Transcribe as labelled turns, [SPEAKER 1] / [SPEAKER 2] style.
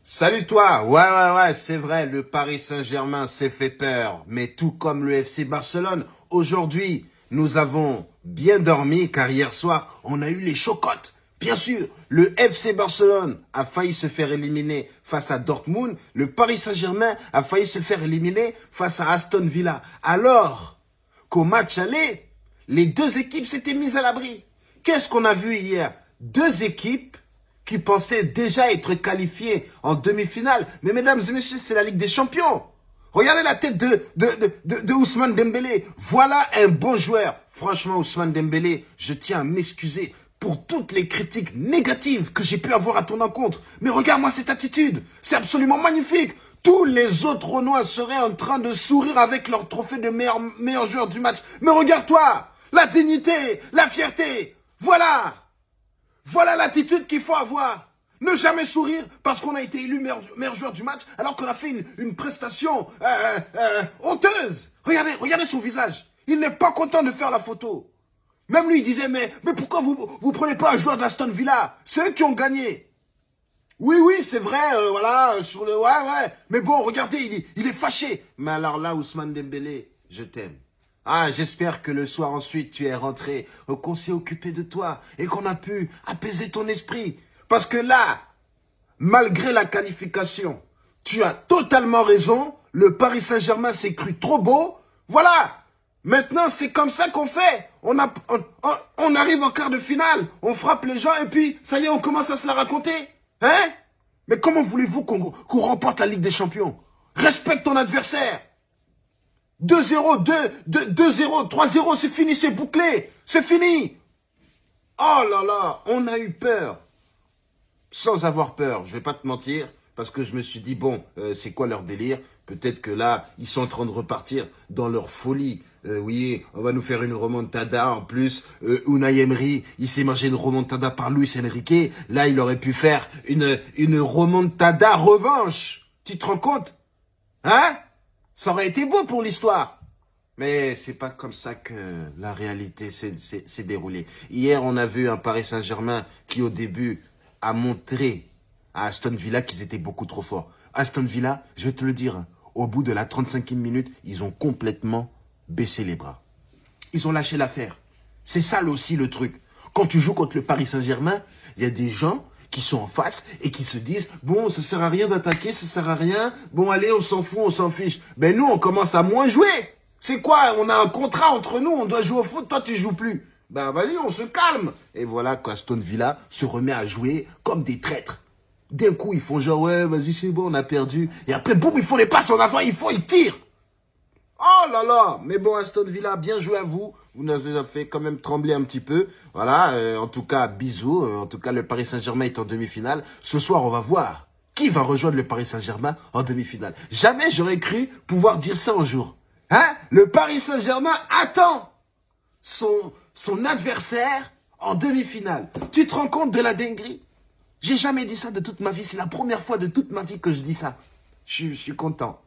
[SPEAKER 1] Salut toi, ouais, c'est vrai, le Paris Saint-Germain s'est fait peur, mais tout comme le FC Barcelone, aujourd'hui, nous avons bien dormi car hier soir, on a eu les chocottes. Bien sûr, le FC Barcelone a failli se faire éliminer face à Dortmund, le Paris Saint-Germain a failli se faire éliminer face à Aston Villa. Alors qu'au match aller, les deux équipes s'étaient mises à l'abri. Qu'est-ce qu'on a vu hier? Deux équipes qui pensaient déjà être qualifiés en demi-finale. Mais mesdames et messieurs, c'est la Ligue des Champions. Regardez la tête de Ousmane Dembélé. Voilà un bon joueur. Franchement, Ousmane Dembélé, je tiens à m'excuser pour toutes les critiques négatives que j'ai pu avoir à ton encontre. Mais regarde-moi cette attitude. C'est absolument magnifique. Tous les autres Renois seraient en train de sourire avec leur trophée de meilleur joueur du match. Mais regarde-toi, la dignité, la fierté. Voilà l'attitude qu'il faut avoir. Ne jamais sourire parce qu'on a été élu meilleur joueur du match alors qu'on a fait une prestation honteuse. Regardez son visage. Il n'est pas content de faire la photo. Même lui, il disait, mais pourquoi vous prenez pas un joueur d'Aston Villa? C'est eux qui ont gagné. Oui, c'est vrai, voilà, sur le... Ouais. Mais bon, regardez, il est fâché. Mais alors là, Ousmane Dembélé, je t'aime. Ah, j'espère que le soir ensuite, tu es rentré, qu'on s'est occupé de toi et qu'on a pu apaiser ton esprit. Parce que là, malgré la qualification, tu as totalement raison. Le Paris Saint-Germain s'est cru trop beau. Voilà. Maintenant, c'est comme ça qu'on fait. On arrive en quart de finale, on frappe les gens et puis, ça y est, on commence à se la raconter. Hein? Mais comment voulez-vous qu'on remporte la Ligue des Champions? Respecte ton adversaire. 2-0, 2-0, 3-0, c'est fini, c'est bouclé. C'est fini. Oh là là, on a eu peur. Sans avoir peur, je vais pas te mentir, parce que je me suis dit, bon, c'est quoi leur délire? Peut-être que là, ils sont en train de repartir dans leur folie. Oui, on va nous faire une remontada en plus. Unai Emery, il s'est mangé une remontada par Luis Enrique. Là, il aurait pu faire une remontada revanche. Tu te rends compte? Hein? Ça aurait été beau pour l'histoire. Mais c'est pas comme ça que la réalité s'est déroulée. Hier, on a vu un Paris Saint-Germain qui, au début, a montré à Aston Villa qu'ils étaient beaucoup trop forts. Aston Villa, je vais te le dire, hein, au bout de la 35e minute, ils ont complètement baissé les bras. Ils ont lâché l'affaire. C'est ça aussi le truc. Quand tu joues contre le Paris Saint-Germain, il y a des gens qui sont en face et qui se disent « Bon, ça sert à rien d'attaquer, ça sert à rien. Bon, allez, on s'en fout, on s'en fiche. » Ben nous, on commence à moins jouer. C'est quoi? On a un contrat entre nous, on doit jouer au foot, toi tu joues plus. Ben vas-y, on se calme. Et voilà qu'Aston Villa se remet à jouer comme des traîtres. D'un coup, ils font genre « Ouais, vas-y, c'est bon, on a perdu. » Et après, boum, ils font les passes en avant, ils tirent. Oh là là. Mais bon, Aston Villa, bien joué à vous. Vous nous avez fait quand même trembler un petit peu. Voilà, en tout cas, bisous. En tout cas, le Paris Saint-Germain est en demi-finale. Ce soir, on va voir qui va rejoindre le Paris Saint-Germain en demi-finale. Jamais j'aurais cru pouvoir dire ça un jour. Hein? Le Paris Saint-Germain attend son adversaire en demi-finale. Tu te rends compte de la dinguerie? J'ai jamais dit ça de toute ma vie. C'est la première fois de toute ma vie que je dis ça. Je suis content.